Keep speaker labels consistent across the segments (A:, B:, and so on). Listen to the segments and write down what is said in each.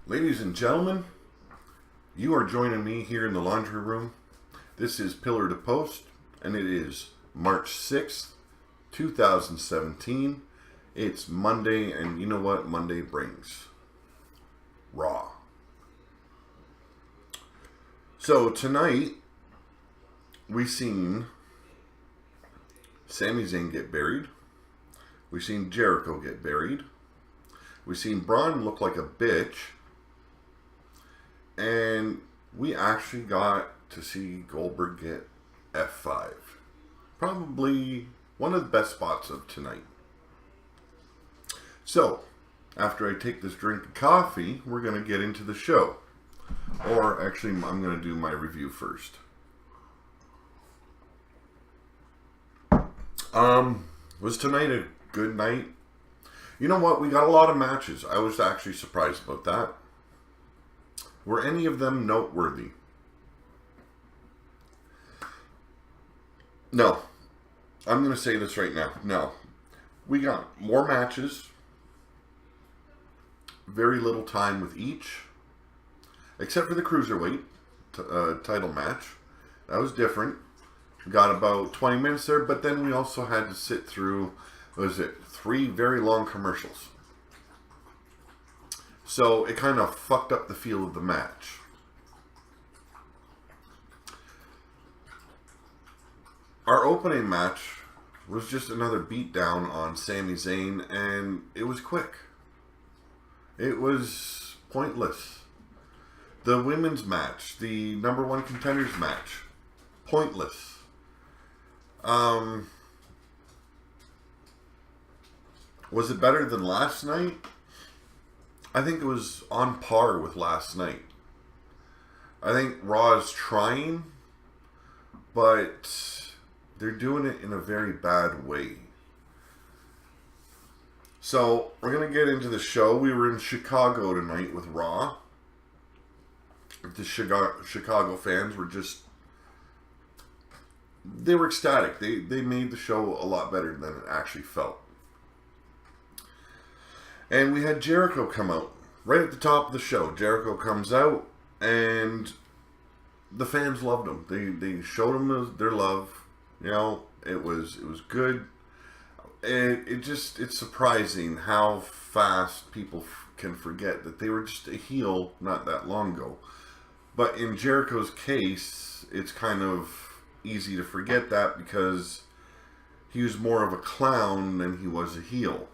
A: Ladies and gentlemen, you are joining me here in the laundry room. This is Pillar to Post, and it is March 6th, 2017. It's Monday, and you know what Monday brings? Raw. So tonight, we seen Sami Zayn get buried. We seen Jericho get buried. We seen Braun look like a bitch. And we actually got to see Goldberg get F5. Probably one of the best spots of tonight. So, after I take this drink of coffee, we're going to get into the show. Or actually, I'm going to do my review first. Was tonight a good night? You know what? We got a lot of matches. I was actually surprised about that. Were any of them noteworthy? No. I'm going to say this right now. No. We got more matches. Very little time with each. Except for the Cruiserweight title match. That was different. We got about 20 minutes there, but then we also had to sit through, 3 very long commercials. So it kind of fucked up the feel of the match. Our opening match was just another beatdown on Sami Zayn, and it was quick. It was pointless. The women's match, the number 1 contenders match, pointless. Was it better than last night? I think it was on par with last night. I think Raw is trying, but they're doing it in a very bad way. So, we're going to get into the show. We were in Chicago tonight with Raw. The Chicago fans were just... They were ecstatic. They made the show a lot better than it actually felt. And we had Jericho come out. Right at the top of the show, Jericho comes out, and the fans loved him. They showed him their love. You know, it was good. It's surprising how fast people can forget that they were just a heel not that long ago. But in Jericho's case, it's kind of easy to forget that because he was more of a clown than he was a heel.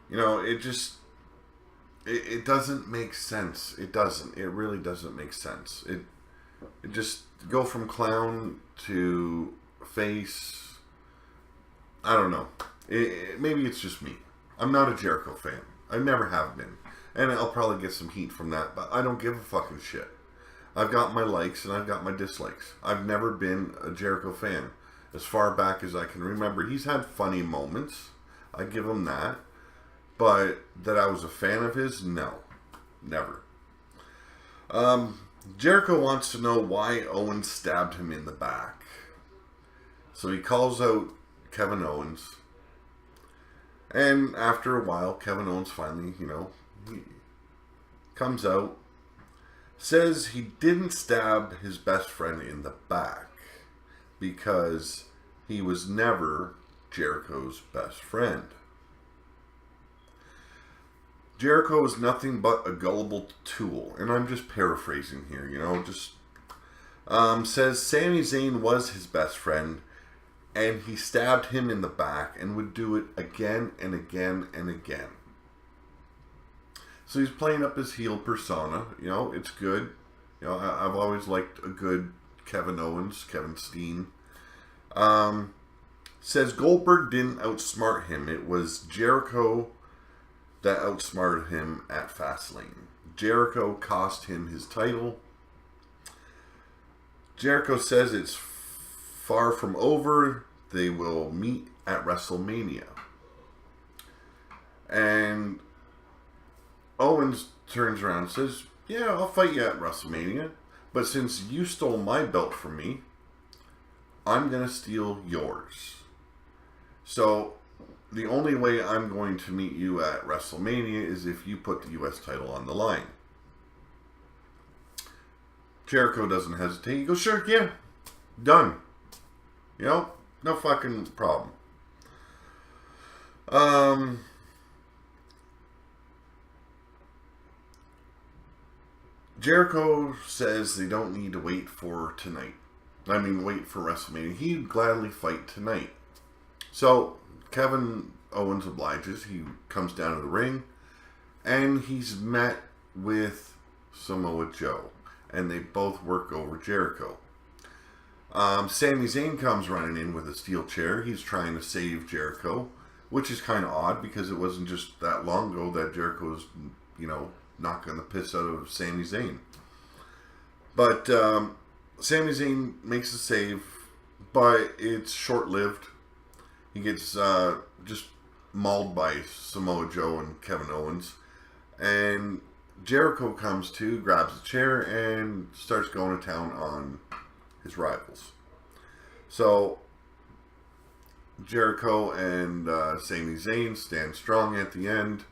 A: You know, it doesn't make sense. It doesn't. It really doesn't make sense. It just go from clown to face. I don't know. Maybe it's just me. I'm not a Jericho fan. I never have been. And I'll probably get some heat from that, but I don't give a fucking shit. I've got my likes and I've got my dislikes. I've never been a Jericho fan. As far back as I can remember. He's had funny moments. I give him that. But that I was a fan of his? No. Never. Jericho wants to know why Owens stabbed him in the back. So he calls out Kevin Owens. And after a while, Kevin Owens finally, he comes out. Says he didn't stab his best friend in the back because he was never Jericho's best friend. Jericho is nothing but a gullible tool, and I'm just paraphrasing here, says Sami Zayn was his best friend, and he stabbed him in the back and would do it again and again and again. So he's playing up his heel persona. It's good. I've always liked a good Kevin Owens, Kevin Steen. Says Goldberg didn't outsmart him. It was Jericho that outsmarted him at Fastlane. Jericho cost him his title. Jericho says it's far from over. They will meet at Wrestlemania. And Owens turns around and says, yeah, I'll fight you at WrestleMania. But since you stole my belt from me, I'm going to steal yours. So the only way I'm going to meet you at WrestleMania is if you put the U.S. title on the line. Jericho doesn't hesitate. He goes, sure, yeah, done. You know, no fucking problem. Jericho says they don't need to wait for tonight. Wait for WrestleMania. He'd gladly fight tonight. So, Kevin Owens obliges. He comes down to the ring, and he's met with Samoa Joe, and they both work over Jericho. Sami Zayn comes running in with a steel chair. He's trying to save Jericho, which is kind of odd because it wasn't just that long ago that Jericho was, knocking the piss out of Sami Zayn. But Sami Zayn makes a save, but it's short-lived. He gets just mauled by Samoa Joe and Kevin Owens. And Jericho comes to, grabs a chair, and starts going to town on his rivals. So Jericho and Sami Zayn stand strong at the end,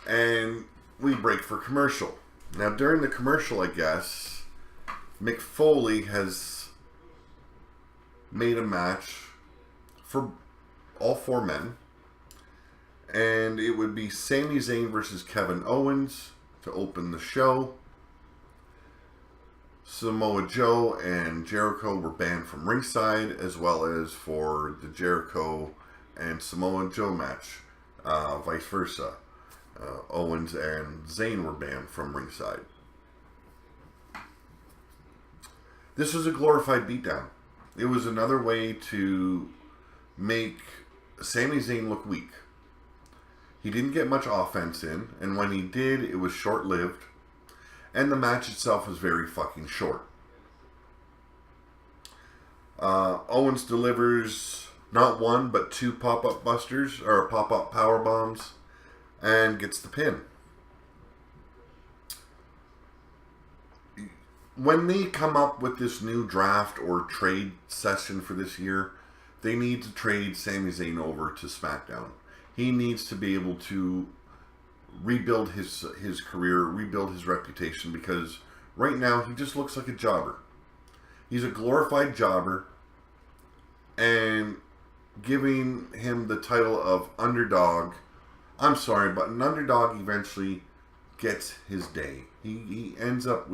A: and we break for commercial. Now during the commercial, I guess, Mick Foley has made a match for all four men, and it would be Sami Zayn versus Kevin Owens to open the show. Samoa Joe and Jericho were banned from ringside, as well as for the Jericho and Samoa Joe match, vice versa. Owens and Zayn were banned from ringside. This was a glorified beatdown. It was another way to make Sami Zayn look weak. He didn't get much offense in, and when he did, it was short-lived. And the match itself was very fucking short. Owens delivers not one, but two pop-up busters, or pop-up power bombs, and gets the pin. When they come up with this new draft or trade session for this year, they need to trade Sami Zayn over to SmackDown. He needs to be able to rebuild his career, rebuild his reputation, because right now he just looks like a jobber. He's a glorified jobber, and giving him the title of underdog, I'm sorry, but an underdog eventually gets his day. He ends up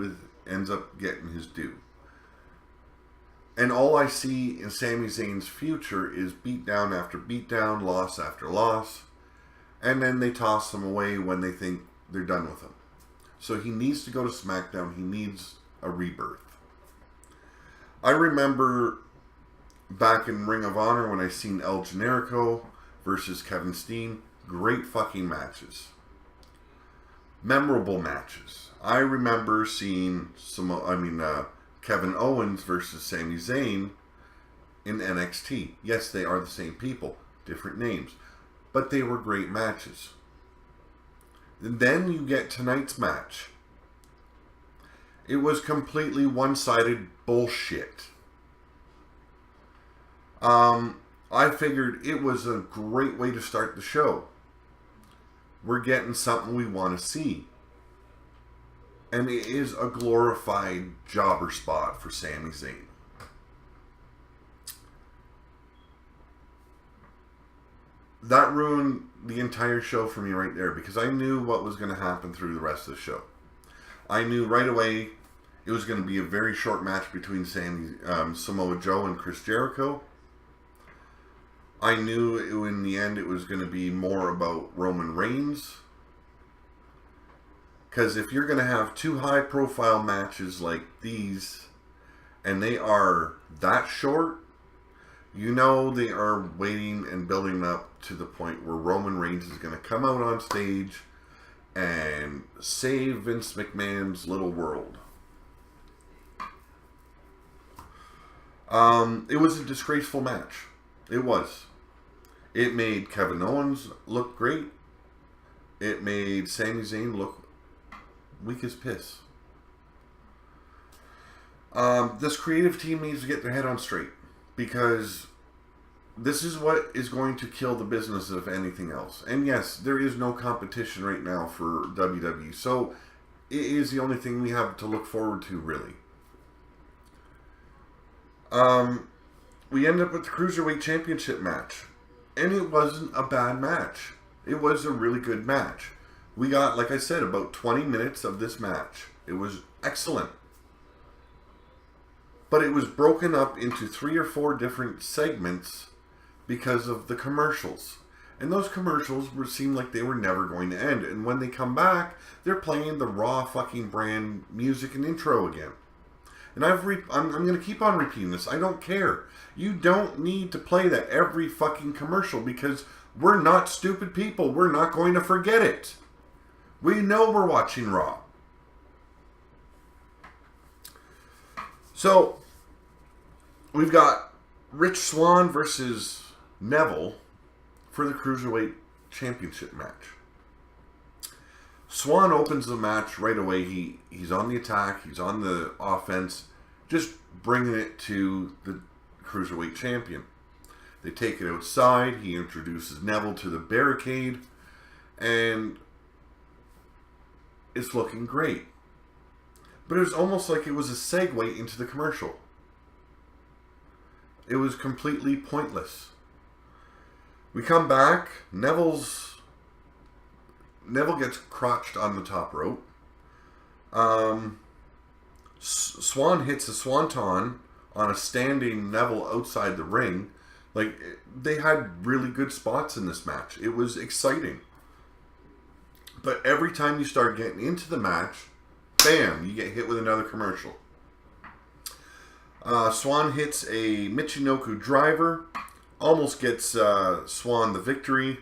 A: getting his due. And all I see in Sami Zayn's future is beatdown after beatdown, loss after loss. And then they toss him away when they think they're done with him. So he needs to go to SmackDown. He needs a rebirth. I remember back in Ring of Honor when I seen El Generico versus Kevin Steen. Great fucking matches. Memorable matches. I remember seeing Kevin Owens versus Sami Zayn in NXT. Yes, they are the same people. Different names. But they were great matches. And then you get tonight's match. It was completely one-sided bullshit. I figured it was a great way to start the show. We're getting something we want to see. And it is a glorified jobber spot for Sami Zayn. That ruined the entire show for me right there, because I knew what was going to happen through the rest of the show. I knew right away it was going to be a very short match between Samoa Joe and Chris Jericho. I knew in the end it was going to be more about Roman Reigns. Because if you're going to have two high-profile matches like these, and they are that short, you know they are waiting and building up to the point where Roman Reigns is going to come out on stage and save Vince McMahon's little world. It was a disgraceful match. It was. It made Kevin Owens look great. It made Sami Zayn look weak as piss. This creative team needs to get their head on straight, because this is what is going to kill the business if anything else. And yes, there is no competition right now for WWE. So it is the only thing we have to look forward to, really. We end up with the Cruiserweight Championship match. And it wasn't a bad match. It was a really good match. We got, like I said, about 20 minutes of this match. It was excellent. But it was broken up into 3 or 4 different segments because of the commercials. And those commercials seemed like they were never going to end. And when they come back, they're playing the Raw fucking brand music and intro again. And I'm going to keep on repeating this. I don't care. You don't need to play that every fucking commercial because we're not stupid people. We're not going to forget it. We know we're watching Raw. So, we've got Rich Swann versus Neville for the Cruiserweight Championship match. Swann opens the match right away. He's on the attack. He's on the offense. Just bringing it to the Cruiserweight Champion. They take it outside. He introduces Neville to the barricade. And it's looking great. But it was almost like it was a segue into the commercial. It was completely pointless. We come back. Neville gets crotched on the top rope. Swann hits a swanton on a standing Neville outside the ring. Like, they had really good spots in this match. It was exciting. But every time you start getting into the match, bam, you get hit with another commercial. Swann hits a Michinoku driver. Almost gets Swann the victory.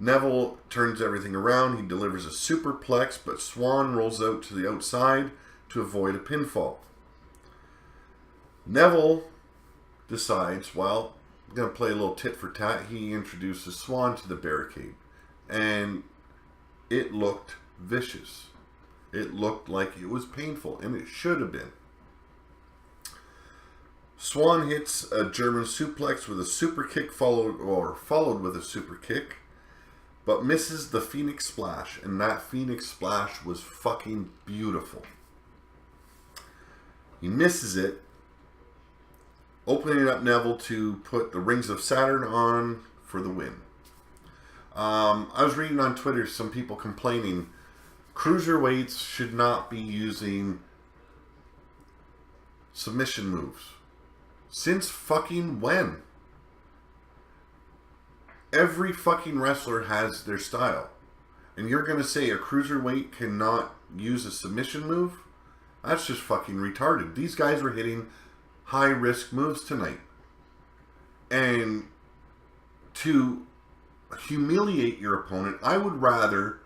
A: Neville turns everything around. He delivers a superplex, but Swann rolls out to the outside to avoid a pinfall. Neville decides, well, I'm going to play a little tit for tat. He introduces Swann to the barricade. And it looked vicious. It looked like it was painful, and it should have been. Swann hits a German suplex with a super kick followed with a super kick, but misses the Phoenix Splash, and that Phoenix Splash was fucking beautiful. He misses it, opening up Neville to put the Rings of Saturn on for the win. I was reading on Twitter some people complaining cruiserweights should not be using submission moves. Since fucking when? Every fucking wrestler has their style. And you're going to say a cruiserweight cannot use a submission move? That's just fucking retarded. These guys were hitting high-risk moves tonight. And to humiliate your opponent, I would rather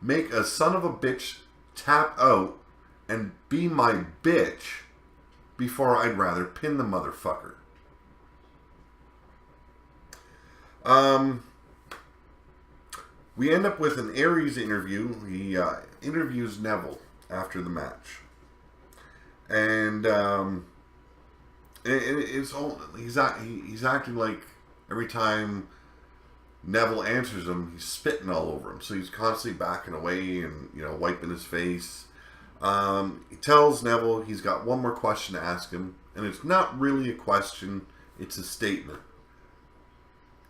A: make a son of a bitch tap out and be my bitch before I'd rather pin the motherfucker. We end up with an Aries interview. He interviews Neville after the match. And it's all, he's acting like every time Neville answers him, he's spitting all over him. So he's constantly backing away and, wiping his face. He tells Neville he's got one more question to ask him. And it's not really a question, it's a statement.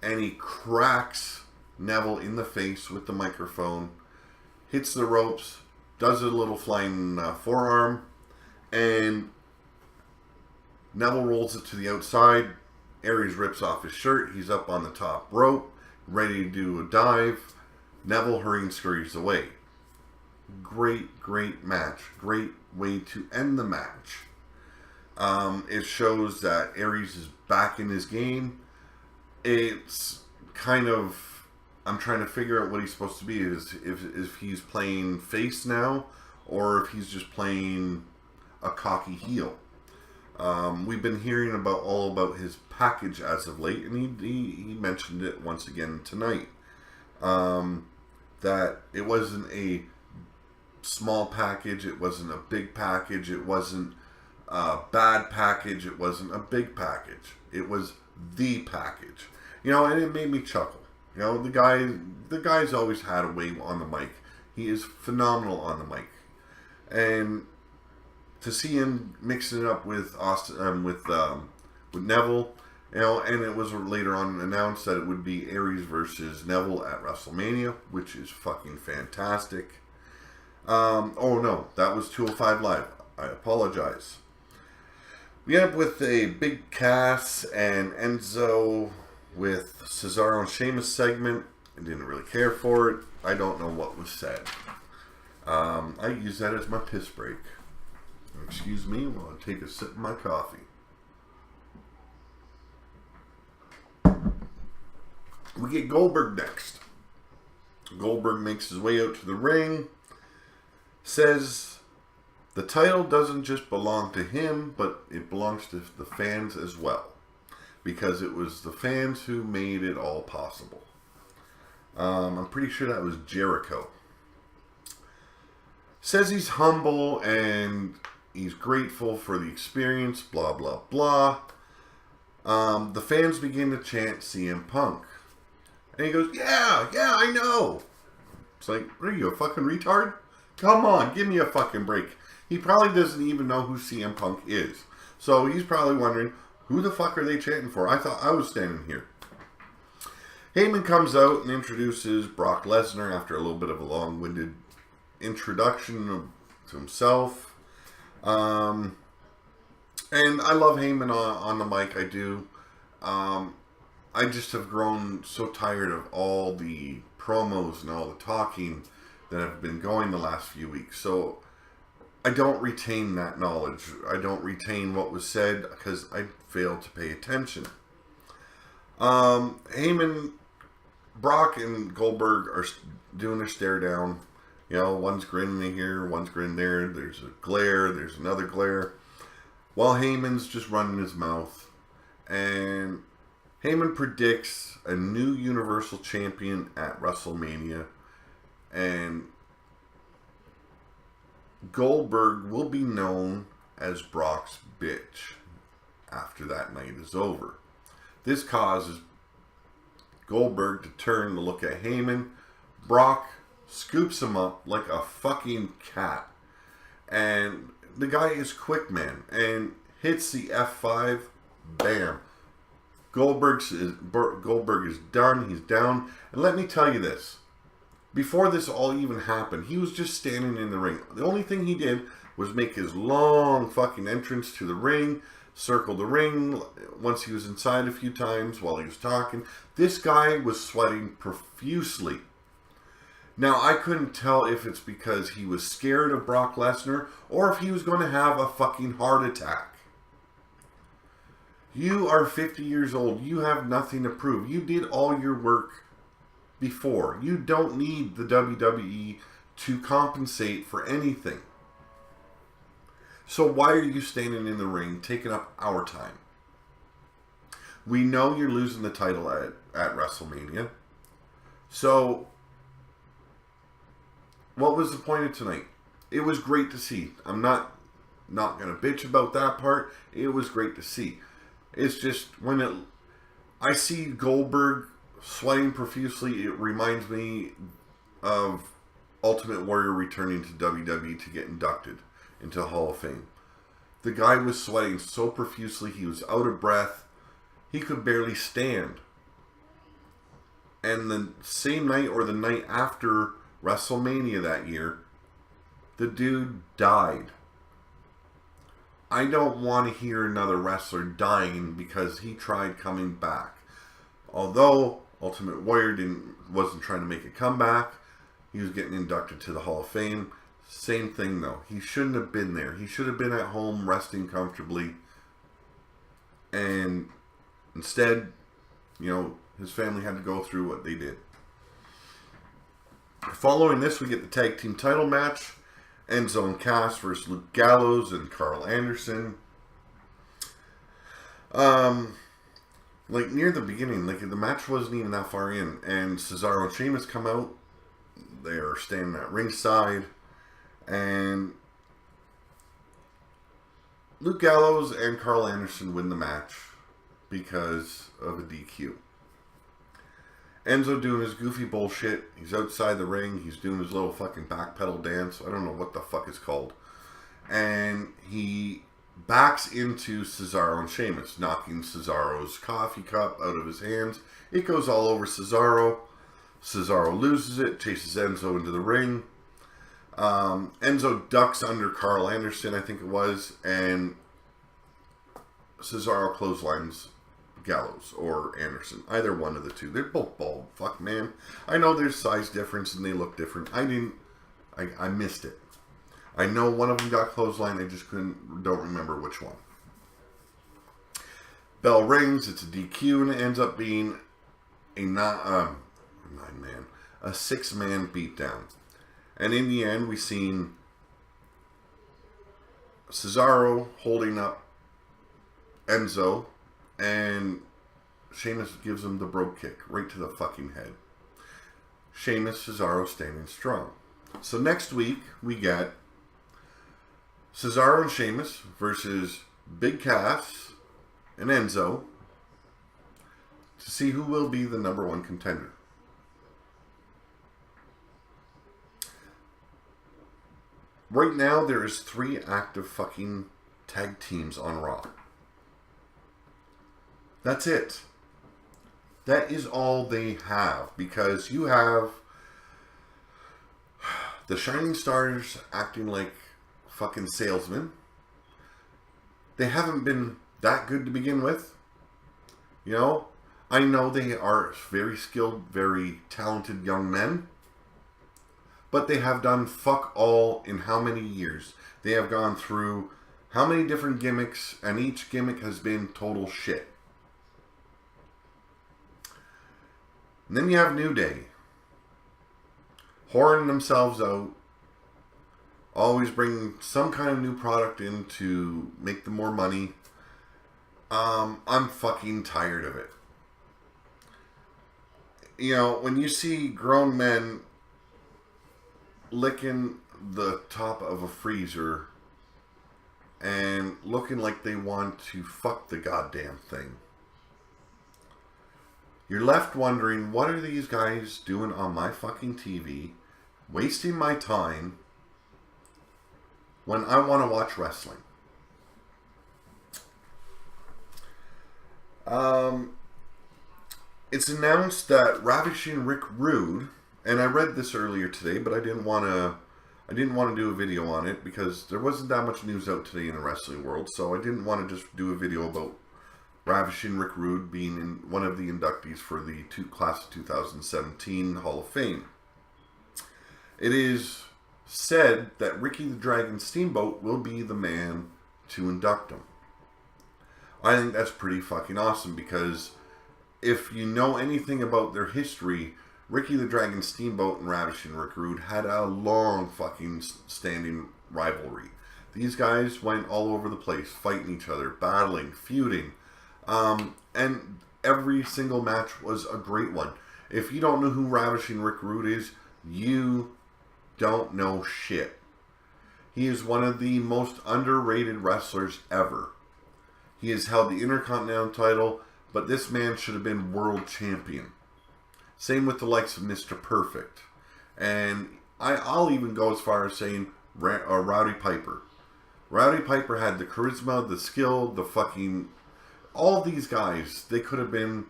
A: And he cracks Neville in the face with the microphone, hits the ropes, does a little flying forearm, and Neville rolls it to the outside. Aries rips off his shirt. He's up on the top rope, ready to do a dive. Neville hurrying scurries away. Great, great match. Great way to end the match. It shows that Aries is back in his game. It's kind of, I'm trying to figure out what he's supposed to be. If he's playing face now, or if he's just playing a cocky heel. We've been hearing all about his package as of late, and he mentioned it once again tonight. That it wasn't a small package, it wasn't a big package, it wasn't a bad package, it wasn't a big package. It was the package. And it made me chuckle. The guy's always had a way on the mic. He is phenomenal on the mic. And to see him mixing it up with Austin, with Neville, and it was later on announced that it would be Aries versus Neville at WrestleMania, which is fucking fantastic. Oh no, that was 205 Live. I apologize. We end up with a big Cass and Enzo with Cesaro and Sheamus segment. I didn't really care for it. I don't know what was said. I use that as my piss break. Excuse me while I take a sip of my coffee. We get Goldberg next. Goldberg makes his way out to the ring. Says the title doesn't just belong to him, but it belongs to the fans as well. Because it was the fans who made it all possible. I'm pretty sure that was Jericho. Says he's humble and he's grateful for the experience, blah, blah, blah. The fans begin to chant CM Punk. And he goes, yeah, I know. It's like, what are you, a fucking retard? Come on, give me a fucking break. He probably doesn't even know who CM Punk is. So he's probably wondering, who the fuck are they chanting for? I thought I was standing here. Heyman comes out and introduces Brock Lesnar after a little bit of a long-winded introduction to himself. And I love Heyman on the mic, I do. I just have grown so tired of all the promos and all the talking that have been going the last few weeks. So I don't retain that knowledge. I don't retain what was said because I failed to pay attention. Heyman, Brock, and Goldberg are doing their stare down. One's grinning here, one's grinning there. There's a glare, there's another glare. While Heyman's just running his mouth. And Heyman predicts a new Universal Champion at WrestleMania. And Goldberg will be known as Brock's bitch after that night is over. This causes Goldberg to turn to look at Heyman. Brock scoops him up like a fucking cat. And the guy is quick, man. And hits the F5. Bam. Goldberg is done. He's down. And let me tell you this. Before this all even happened, he was just standing in the ring. The only thing he did was make his long fucking entrance to the ring, circle the ring once he was inside a few times while he was talking. This guy was sweating profusely. Now, I couldn't tell if it's because he was scared of Brock Lesnar or if he was going to have a fucking heart attack. You are 50 years old. You have nothing to prove. You did all your work before. You don't need the WWE to compensate for anything. So why are you standing in the ring taking up our time? We know you're losing the title at WrestleMania. So what was the point of tonight? It was great to see. I'm not going to bitch about that part. It was great to see. It's just when I see Goldberg sweating profusely, it reminds me of Ultimate Warrior returning to WWE to get inducted into the Hall of Fame. The guy was sweating so profusely, he was out of breath. He could barely stand. And the same night or the night after WrestleMania that year, the dude died. I don't want to hear another wrestler dying because he tried coming back. Although Ultimate Warrior wasn't trying to make a comeback, he was getting inducted to the Hall of Fame. Same thing though. He shouldn't have been there. He should have been at home resting comfortably. And instead, his family had to go through what they did. Following this, we get the tag team title match. Enzo and Cass versus Luke Gallows and Carl Anderson. Near the beginning, the match wasn't even that far in, and Cesaro and Sheamus come out. They are standing at ringside, and Luke Gallows and Carl Anderson win the match because of a DQ. Enzo doing his goofy bullshit. He's outside the ring. He's doing his little fucking backpedal dance. I don't know what the fuck it's called. And he backs into Cesaro and Sheamus, knocking Cesaro's coffee cup out of his hands. It goes all over Cesaro. Cesaro loses it, chases Enzo into the ring. Enzo ducks under Carl Anderson, I think it was, and Cesaro clotheslines Gallows or Anderson. Either one of the two. They're both bald. Fuck, man. I know there's size difference and they look different. I missed it. I know one of them got clothesline. I just don't remember which one. Bell rings. It's a DQ and it ends up being a 6-man beatdown. And in the end, we seen Cesaro holding up Enzo, and Sheamus gives him the brogue kick right to the fucking head. Sheamus, Cesaro standing strong. So next week, we get Cesaro and Sheamus versus Big Cass and Enzo to see who will be the number one contender. Right now, there is 3 active fucking tag teams on Raw. That's it. That is all they have. Because you have the Shining Stars acting like fucking salesmen. They haven't been that good to begin with. You know? I know they are very skilled, very talented young men. But they have done fuck all in how many years? They have gone through how many different gimmicks, and each gimmick has been total shit. And then you have New Day. Whoring themselves out. Always bringing some kind of new product in to make them more money. I'm fucking tired of it. You know, when you see grown men licking the top of a freezer and looking like they want to fuck the goddamn thing, you're left wondering, what are these guys doing on my fucking TV, wasting my time when I want to watch wrestling? It's announced that Ravishing Rick Rude, and I read this earlier today, but I didn't want to do a video on it because there wasn't that much news out today in the wrestling world, so I didn't want to just do a video about Ravishing Rick Rude being one of the inductees for the class of 2017 Hall of Fame. It is said that Ricky the Dragon Steamboat will be the man to induct him. I think that's pretty fucking awesome because if you know anything about their history, Ricky the Dragon Steamboat and Ravishing Rick Rude had a long fucking standing rivalry. These guys went all over the place, fighting each other, battling, feuding. And every single match was a great one. If you don't know who Ravishing Rick Rude is, you don't know shit. He is one of the most underrated wrestlers ever. He has held the Intercontinental title, but this man should have been world champion. Same with the likes of Mr. Perfect. And I'll even go as far as saying Rowdy Piper. Rowdy Piper had the charisma, the skill, the fucking... all these guys, they could have been...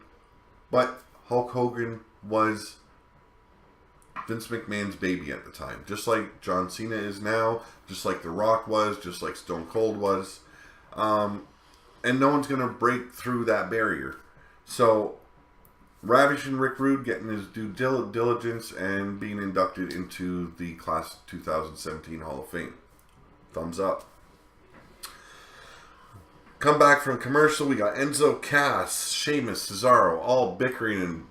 A: But Hulk Hogan was Vince McMahon's baby at the time. Just like John Cena is now. Just like The Rock was. Just like Stone Cold was. And no one's going to break through that barrier. So, Ravishing Rick Rude getting his due diligence and being inducted into the Class 2017 Hall of Fame. Thumbs up. Come back from commercial. We got Enzo, Cass, Sheamus, Cesaro all bickering and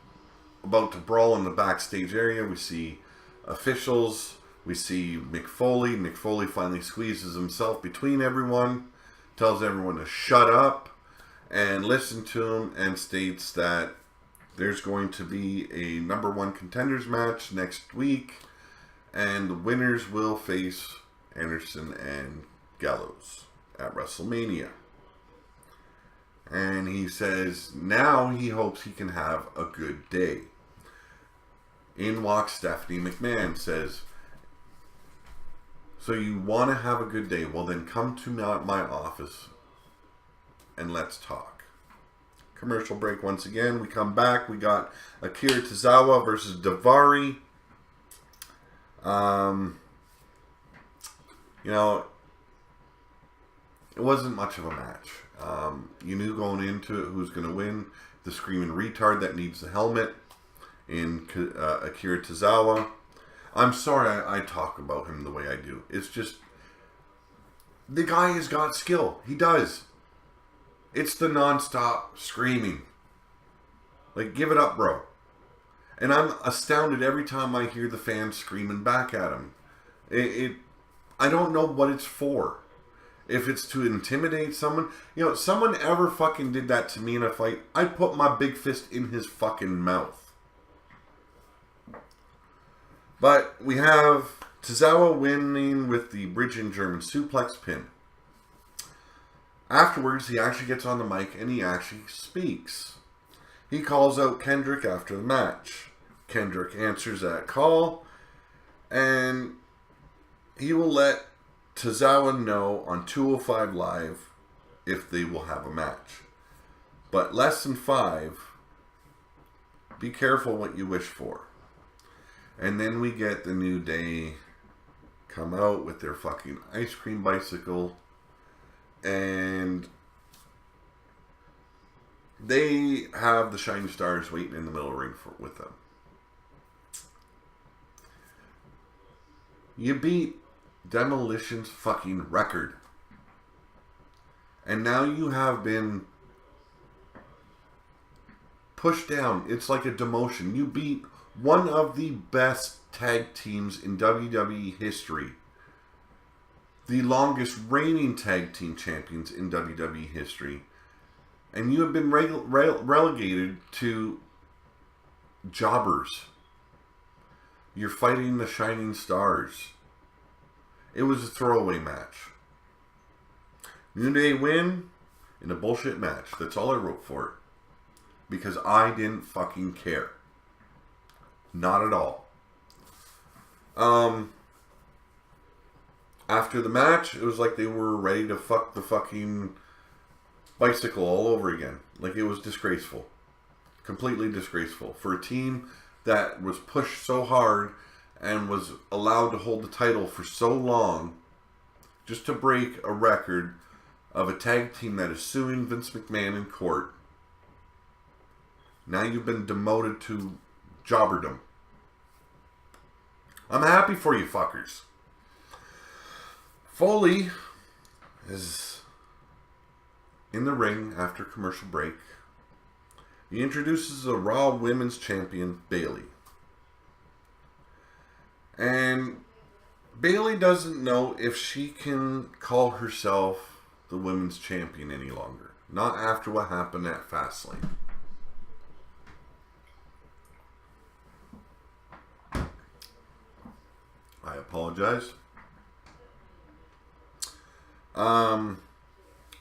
A: about to brawl in the backstage area. We see officials. We see Mick Foley. Mick Foley finally squeezes himself between everyone. Tells everyone to shut up and listen to him, and states that there's going to be a number one contenders match next week, and the winners will face Anderson and Gallows at Wrestlemania. And he says now he hopes he can have a good day. In walks Stephanie McMahon, says, so you want to have a good day? Well, then come to my office and let's talk. Commercial break once again. We come back. We got Akira Tozawa versus Daivari. You know, it wasn't much of a match. You knew going into it who's going to win. The screaming retard that needs the helmet in Akira Tozawa. I'm sorry I talk about him the way I do. It's just, the guy has got skill. He does. It's the non-stop screaming. Like, give it up, bro. And I'm astounded every time I hear the fans screaming back at him. I don't know what it's for. If it's to intimidate someone. You know, someone ever fucking did that to me in a fight, I'd put my big fist in his fucking mouth. But we have Tozawa winning with the bridging German suplex pin. Afterwards, he actually gets on the mic and he actually speaks. He calls out Kendrick after the match. Kendrick answers that call, and he will let Tozawa know on 205 Live if they will have a match. But less than 5, be careful what you wish for. And then we get the New Day come out with their fucking ice cream bicycle, and they have the Shining Stars waiting in the middle of the ring with them. You beat Demolition's fucking record. And now you have been pushed down. It's like a demotion. You beat one of the best tag teams in WWE history. The longest reigning tag team champions in WWE history. And you have been relegated to jobbers. You're fighting the Shining Stars. It was a throwaway match. New Day win in a bullshit match. That's all I wrote for it. Because I didn't fucking care. Not at all. After the match, it was like they were ready to fuck the fucking bicycle all over again. Like, it was disgraceful. Completely disgraceful. For a team that was pushed so hard and was allowed to hold the title for so long, just to break a record of a tag team that is suing Vince McMahon in court. Now you've been demoted to jobberdom. I'm happy for you fuckers. Foley is in the ring after commercial break. He introduces the Raw Women's Champion, Bayley. And Bayley doesn't know if she can call herself the Women's Champion any longer. Not after what happened at Fastlane. I apologize.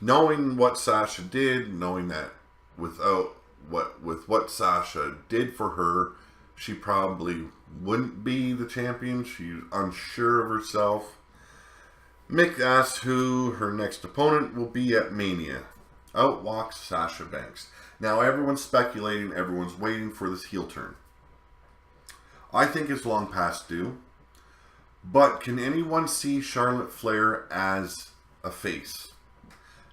A: Knowing what Sasha did, knowing that with what Sasha did for her, she probably wouldn't be the champion. She's unsure of herself. Mick asks who her next opponent will be at Mania. Out walks Sasha Banks. Now everyone's speculating, everyone's waiting for this heel turn. I think it's long past due. But can anyone see Charlotte Flair as a face?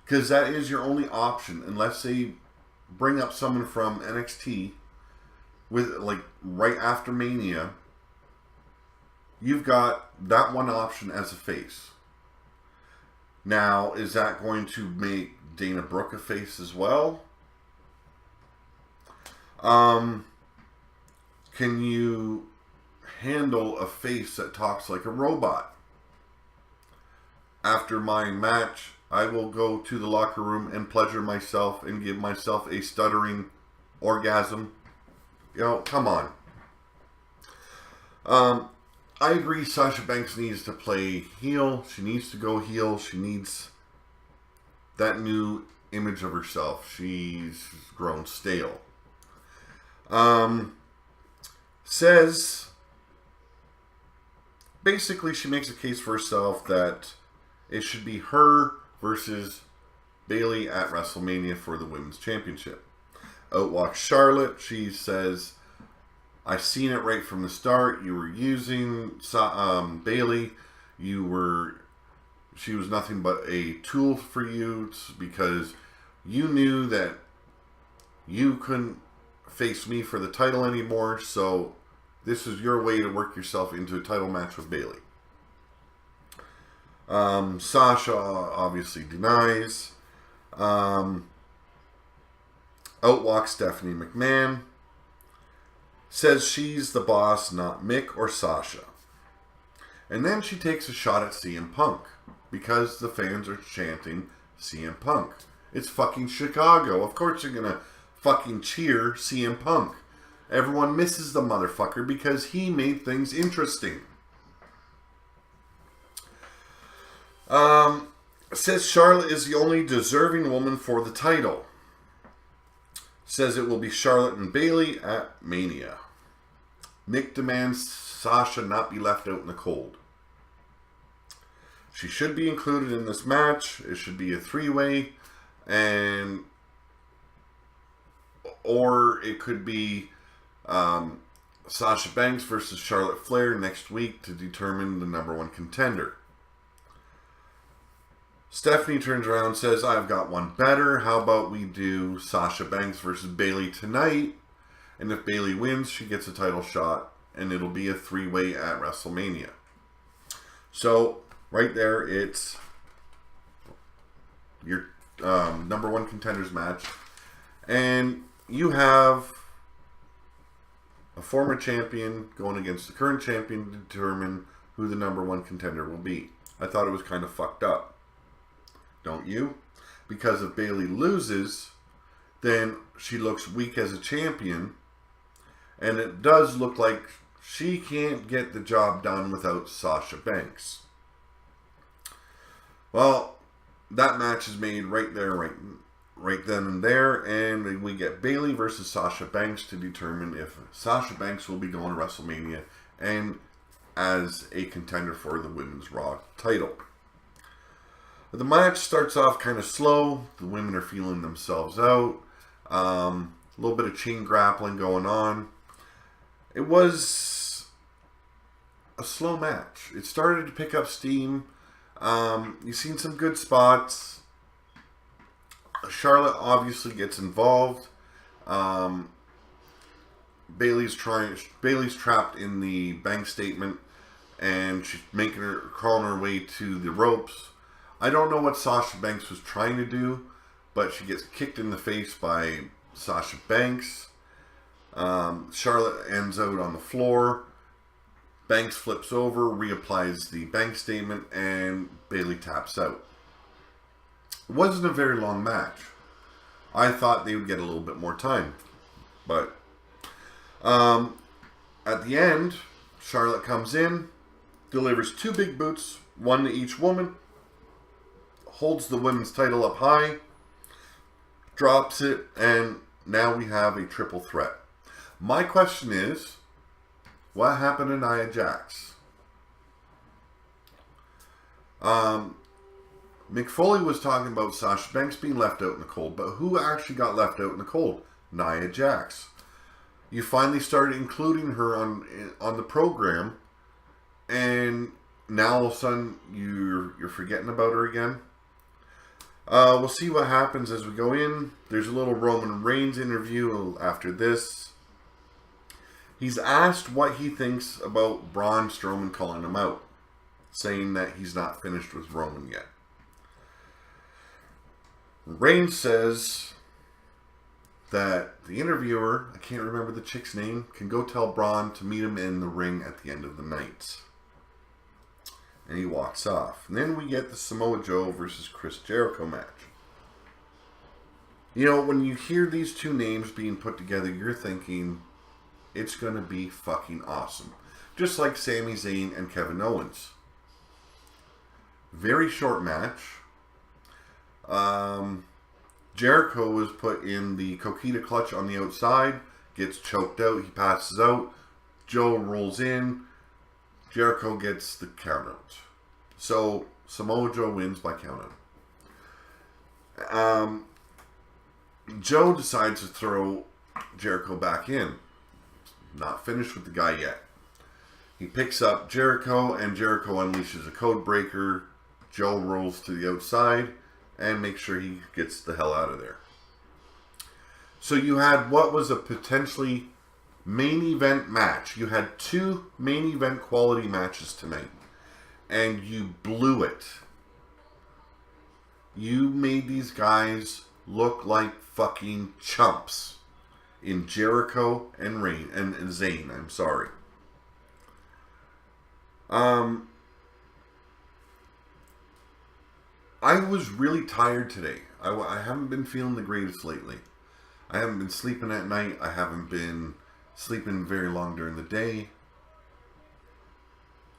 A: Because that is your only option, unless they bring up someone from NXT with, like, right after Mania. You've got that one option as a face. Now, is that going to make Dana Brooke a face as well? Can you handle a face that talks like a robot? After my match, I will go to the locker room and pleasure myself and give myself a stuttering orgasm. You know, come on. I agree Sasha Banks needs to play heel. She needs to go heel. She needs that new image of herself. She's grown stale. Says, basically she makes a case for herself that it should be her versus Bayley at WrestleMania for the Women's Championship. Out walks Charlotte. She says, I seen it right from the start. You were using Bayley. She was nothing but a tool for you because you knew that you couldn't face me for the title anymore. So this is your way to work yourself into a title match with Bayley. Sasha obviously denies. Outwalks Stephanie McMahon. Says she's the boss, not Mick or Sasha. And then she takes a shot at CM Punk because the fans are chanting CM Punk. It's fucking Chicago. Of course you're gonna fucking cheer CM Punk. Everyone misses the motherfucker because he made things interesting. Says Charlotte is the only deserving woman for the title. Says it will be Charlotte and Bayley at Mania. Mick demands Sasha not be left out in the cold. She should be included in this match. It should be a three-way, or it could be Sasha Banks versus Charlotte Flair next week to determine the number one contender. Stephanie turns around and says, I've got one better. How about we do Sasha Banks versus Bayley tonight? And if Bayley wins, she gets a title shot. And it'll be a three-way at WrestleMania. So, right there, it's your number one contenders match. And you have a former champion going against the current champion to determine who the number one contender will be. I thought it was kind of fucked up. Don't you? Because if Bayley loses, then she looks weak as a champion. And it does look like she can't get the job done without Sasha Banks. Well, that match is made right there, right then and there. And we get Bayley versus Sasha Banks to determine if Sasha Banks will be going to WrestleMania and as a contender for the Women's Raw title. The match starts off kind of slow. The women are feeling themselves out. A little bit of chain grappling going on. It was a slow match. It started to pick up steam. You've seen some good spots. Charlotte obviously gets involved. Bayley's trapped in the bank statement, and she's crawling her way to the ropes. I don't know what Sasha Banks was trying to do, but she gets kicked in the face by Sasha Banks. Charlotte ends out on the floor. Banks flips over, reapplies the bank statement, and Bayley taps out. It wasn't a very long match. I thought they would get a little bit more time. But at the end, Charlotte comes in, delivers two big boots, one to each woman, holds the women's title up high, drops it, and now we have a triple threat. My question is, what happened to Nia Jax? Mick Foley was talking about Sasha Banks being left out in the cold, but who actually got left out in the cold? Nia Jax. You finally started including her on the program, and now all of a sudden you're forgetting about her again. We'll see what happens as we go in. There's a little Roman Reigns interview after this. He's asked what he thinks about Braun Strowman calling him out, saying that he's not finished with Roman yet. Reigns says that the interviewer, I can't remember the chick's name, can go tell Braun to meet him in the ring at the end of the night. And he walks off. And then we get the Samoa Joe versus Chris Jericho match. You know, when you hear these two names being put together, you're thinking it's going to be fucking awesome. Just like Sami Zayn and Kevin Owens. Very short match. Jericho was put in the Coquina clutch on the outside, gets choked out, he passes out. Joe rolls in, Jericho gets the count out. So Samoa Joe wins by count out. Joe decides to throw Jericho back in. Not finished with the guy yet. He picks up Jericho, and Jericho unleashes a code breaker. Joe rolls to the outside and makes sure he gets the hell out of there. So you had what was a potentially main event match. You had 2 main event quality matches tonight. And you blew it. You made these guys look like fucking chumps. In Jericho and Zayn, I'm sorry. I was really tired today. I haven't been feeling the greatest lately. I haven't been sleeping at night. I haven't been sleeping very long during the day.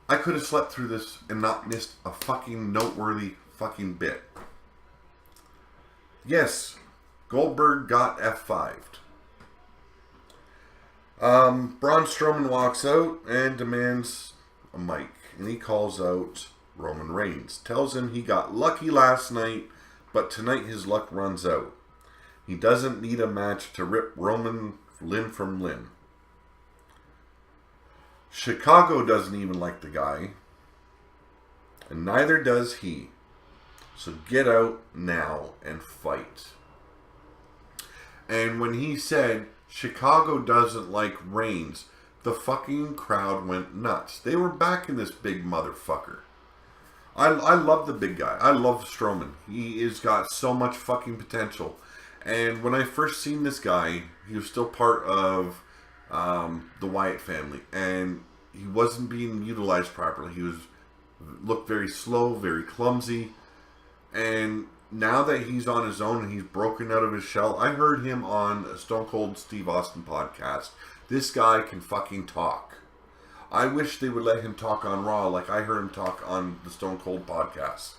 A: I could have slept through this and not missed a fucking noteworthy fucking bit. Yes, Goldberg got F5'd. Braun Strowman walks out and demands a mic. And he calls out Roman Reigns. Tells him he got lucky last night, but tonight his luck runs out. He doesn't need a match to rip Roman limb from limb. Chicago doesn't even like the guy. And neither does he. So get out now and fight. And when he said Chicago doesn't like Reigns, the fucking crowd went nuts. They were backing this big motherfucker. I love the big guy. I love Strowman. He has got so much fucking potential. And when I first seen this guy, he was still part of the Wyatt family. And he wasn't being utilized properly. He looked very slow, very clumsy. And now that he's on his own and he's broken out of his shell, I heard him on a Stone Cold Steve Austin podcast. This guy can fucking talk. I wish they would let him talk on Raw like I heard him talk on the Stone Cold podcast.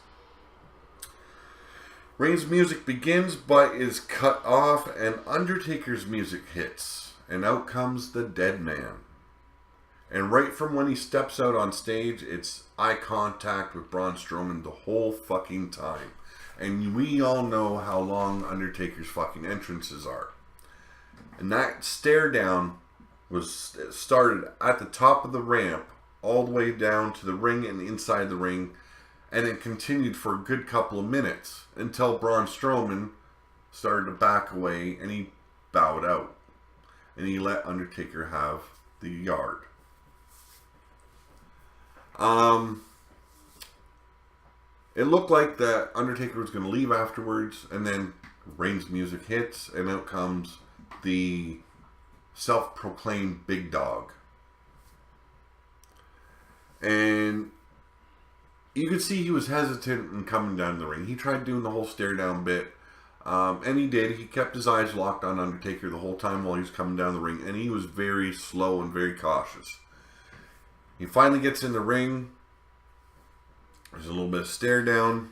A: Reigns' music begins but is cut off, and Undertaker's music hits. And out comes the dead man. And right from when he steps out on stage, it's eye contact with Braun Strowman the whole fucking time. And we all know how long Undertaker's fucking entrances are. And that stare down started at the top of the ramp, all the way down to the ring and inside the ring, and it continued for a good couple of minutes until Braun Strowman started to back away and he bowed out. And he let Undertaker have the yard. It looked like that Undertaker was going to leave afterwards, and then Reigns' music hits, and out comes the self-proclaimed big dog. And you could see he was hesitant in coming down the ring. He tried doing the whole stare down bit, and he did. He kept his eyes locked on Undertaker the whole time while he was coming down the ring, and he was very slow and very cautious. He finally gets in the ring. There's a little bit of stare down.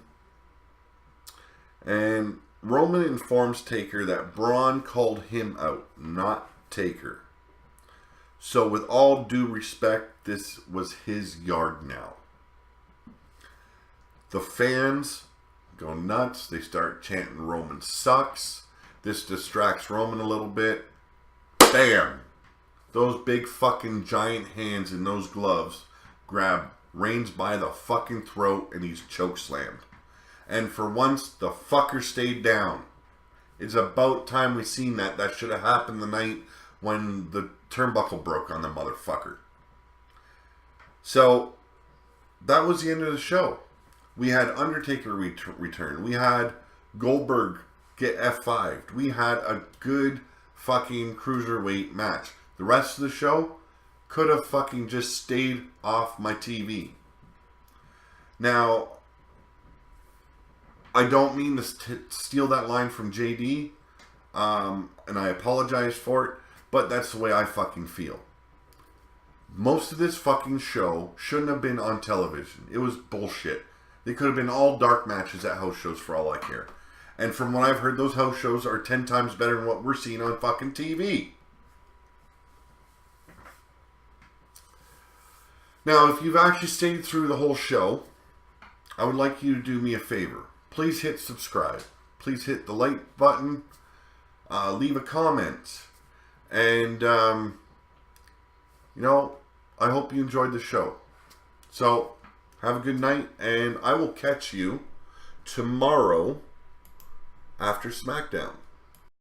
A: And Roman informs Taker that Braun called him out, not Taker. So with all due respect, this was his yard now. The fans go nuts. They start chanting Roman sucks. This distracts Roman a little bit. Bam! Those big fucking giant hands in those gloves grab Reigns by the fucking throat and he's chokeslammed. And for once, the fucker stayed down. It's about time we seen that. That should have happened the night when the turnbuckle broke on the motherfucker. So, that was the end of the show. We had Undertaker return. We had Goldberg get F5'd. We had a good fucking cruiserweight match. The rest of the show could have fucking just stayed off my TV. Now, I don't mean to steal that line from JD, and I apologize for it, but that's the way I fucking feel. Most of this fucking show shouldn't have been on television. It was bullshit. They could have been all dark matches at house shows for all I care. And from what I've heard, those house shows are 10 times better than what we're seeing on fucking TV. Now, if you've actually stayed through the whole show, I would like you to do me a favor. Please hit subscribe. Please hit the like button. Leave a comment. And, I hope you enjoyed the show. So, have a good night, and I will catch you tomorrow after SmackDown.